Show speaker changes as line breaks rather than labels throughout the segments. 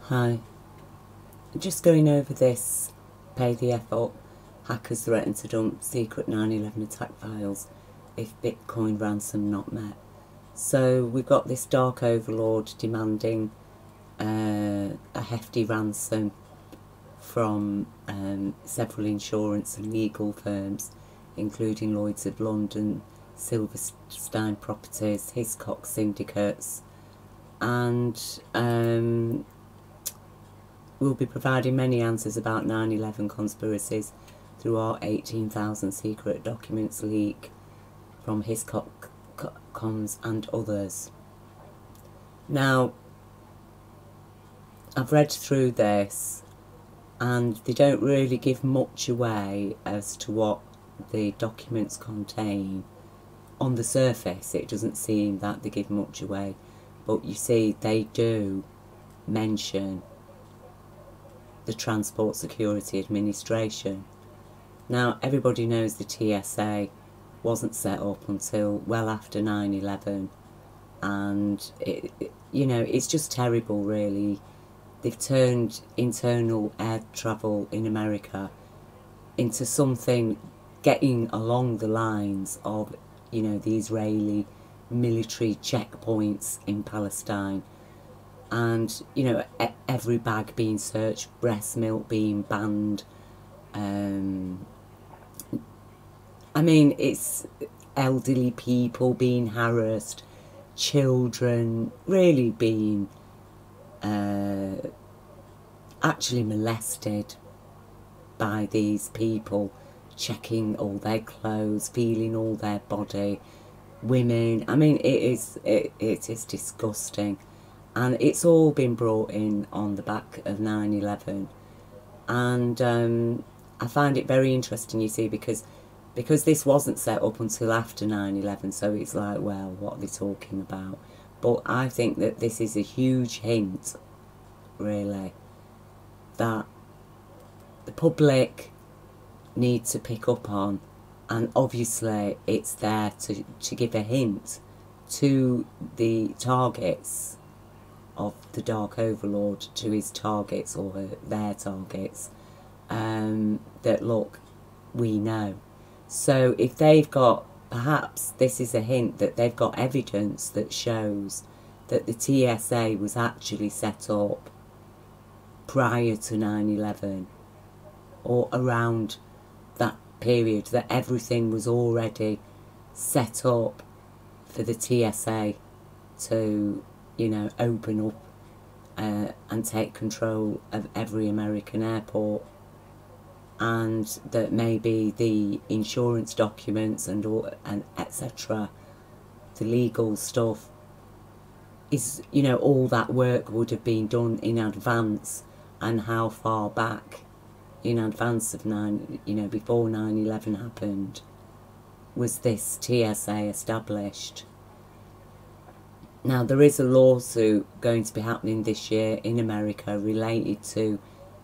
Hi, just going over this pay the F up, hackers threaten to dump secret 9/11 attack files if Bitcoin ransom not met. So we've got this dark overlord demanding a hefty ransom from several insurance and legal firms, including Lloyd's of London, Silverstein Properties, Hiscox Syndicates, and we'll be providing many answers about 9/11 conspiracies through our 18,000 secret documents leak from Hiscox and others. Now, I've read through this and they don't really give much away as to what the documents contain. On the surface, it doesn't seem that they give much away, but you see, they do mention the Transport Security Administration. Now, everybody knows the TSA wasn't set up until well after 9/11, and it's just terrible, really. They've turned internal air travel in America into something getting along the lines of, the Israeli military checkpoints in Palestine. And, every bag being searched, breast milk being banned. It's elderly people being harassed, children really being actually molested by these people, checking all their clothes, feeling all their body, women. It is disgusting. And it's all been brought in on the back of 9/11. And I find it very interesting, you see, because this wasn't set up until after 9/11, so it's like, well, what are they talking about? But I think that this is a huge hint, really, that the public need to pick up on, and obviously it's there to give a hint to the targets of the Dark Overlord, to his targets or their targets, that look, we know. So if they've got, perhaps this is a hint that they've got evidence that shows that the TSA was actually set up prior to 9/11 or around that period, that everything was already set up for the TSA to, open up and take control of every American airport, and that maybe the insurance documents and etc., the legal stuff is, all that work would have been done in advance. And how far back in advance of before 9/11 happened was this TSA established? Now, there is a lawsuit going to be happening this year in America related to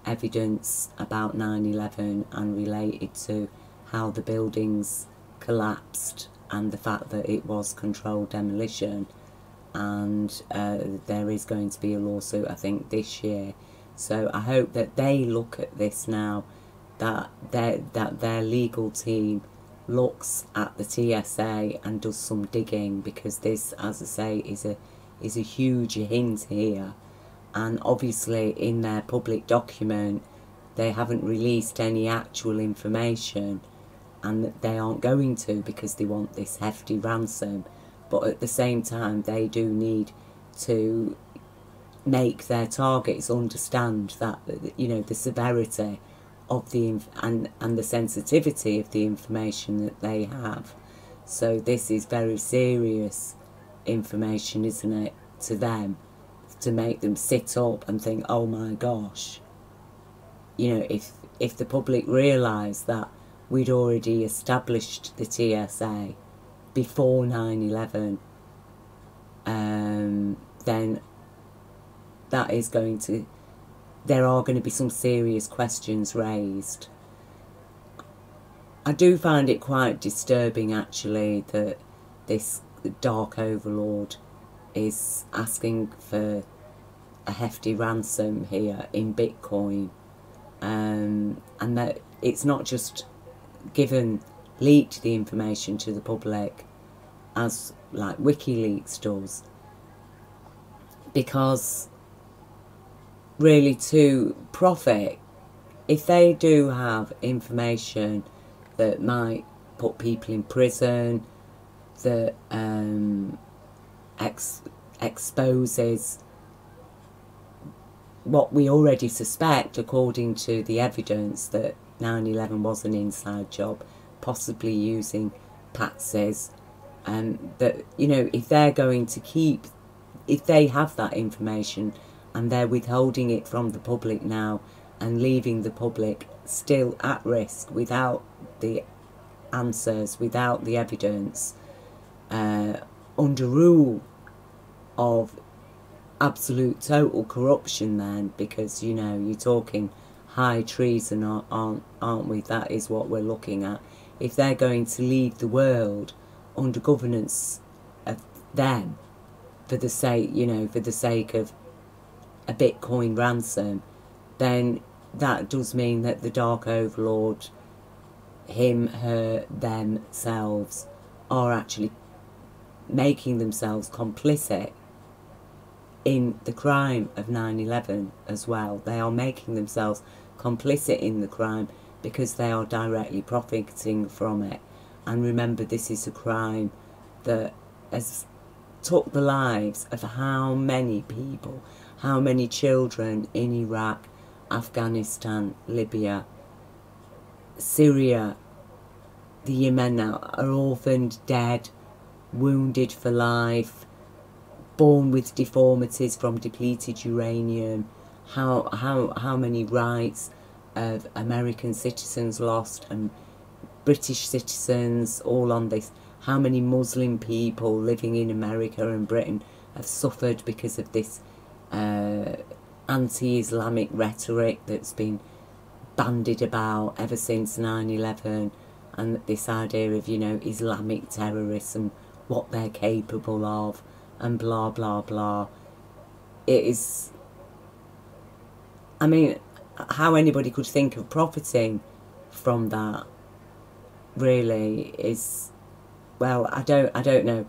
evidence about 9/11 and related to how the buildings collapsed and the fact that it was controlled demolition. And there is going to be a lawsuit, I think, this year. So I hope that they look at this now, that their legal team looks at the TSA and does some digging, because this, as I say, is a huge hint here. And obviously in their public document they haven't released any actual information, and they aren't going to, because they want this hefty ransom. But at the same time, they do need to make their targets understand that, the severity of the and the sensitivity of the information that they have. So this is very serious information, isn't it, to them, to make them sit up and think, oh my gosh, if the public realised that we'd already established the TSA before 9/11, then that is going to, there are going to be some serious questions raised. I do find it quite disturbing, actually, that this Dark Overlord is asking for a hefty ransom here in Bitcoin, and that it's not just leaked the information to the public as like WikiLeaks does, because really to profit, if they do have information that might put people in prison, that exposes what we already suspect, according to the evidence, that 9/11 was an inside job, possibly using patsies, and that, you know, if they're going to keep, if they have that information and they're withholding it from the public now and leaving the public still at risk without the answers, without the evidence, under rule of absolute total corruption, then, because, you know, you're talking high treason, aren't we? That is what we're looking at. If they're going to leave the world under governance of them for the sake, you know, for the sake of a Bitcoin ransom, then that does mean that the Dark Overlord, him, her, themselves, are actually making themselves complicit in the crime of 9/11 as well. They are making themselves complicit in the crime because they are directly profiting from it. And remember, this is a crime that has took the lives of how many people, how many children in Iraq, Afghanistan, Libya, Syria, the Yemen now, are orphaned, dead, wounded for life, born with deformities from depleted uranium. How many rights of American citizens lost, and British citizens, all on this. How many Muslim people living in America and Britain have suffered because of this anti-Islamic rhetoric that's been bandied about ever since 9/11, and this idea of, you know, Islamic terrorism, what they're capable of, and blah blah blah. It is, I mean, how anybody could think of profiting from that really is, well, I don't know.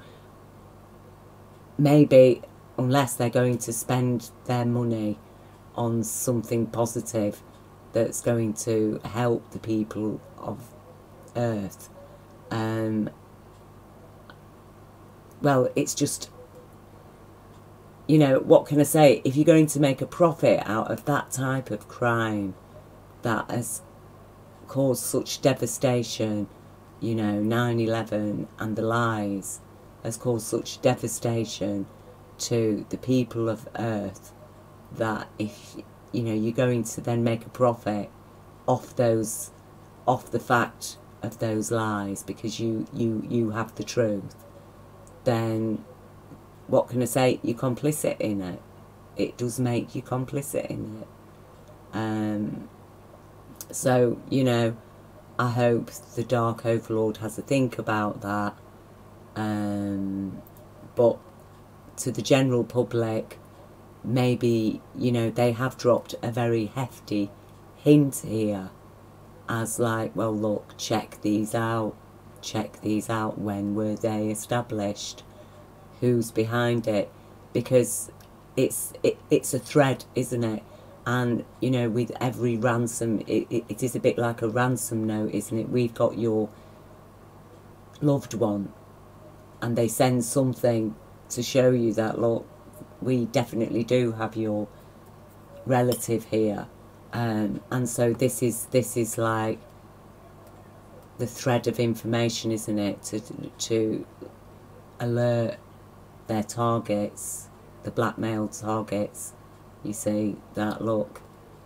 Maybe, unless they're going to spend their money on something positive that's going to help the people of Earth. Well, it's just, you know, what can I say? If you're going to make a profit out of that type of crime that has caused such devastation, you know, 9/11 and the lies has caused such devastation to the people of Earth, that if, you know, you're going to then make a profit off those, off the fact of those lies, because you have the truth, then what can I say? You're complicit in it. It does make you complicit in it. So, you know, I hope the Dark Overlord has a think about that. But to the general public, maybe, you know, they have dropped a very hefty hint here as like, well, look, check these out. When were they established? Who's behind it? Because it's a thread, isn't it? And, you know, with every ransom, it is a bit like a ransom note, isn't it? We've got your loved one, and they send something to show you that, look, we definitely do have your relative here. And so this is like the thread of information, isn't it? To alert their targets, the blackmail targets, you see, that, look,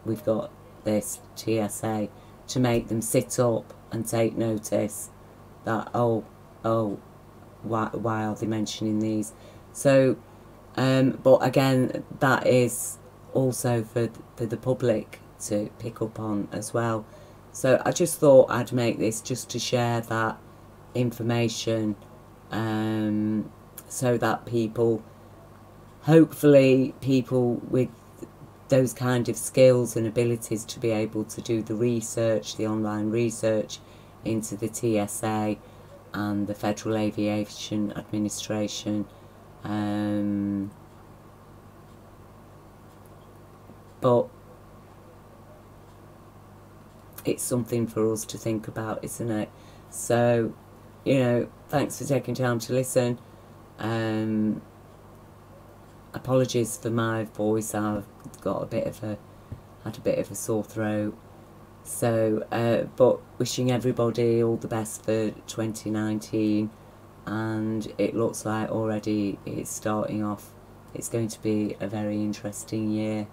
we've got this TSA, to make them sit up and take notice that, oh, why are they mentioning these? So, but again, that is also for the public to pick up on as well. So I just thought I'd make this just to share that information, so that people, hopefully people with those kind of skills and abilities to be able to do the research, the online research into the TSA and the Federal Aviation Administration. But it's something for us to think about, isn't it? So, you know, thanks for taking time to listen. Apologies for my voice. I've got had a bit of a sore throat. So, but wishing everybody all the best for 2019, and it looks like already it's starting off. It's going to be a very interesting year.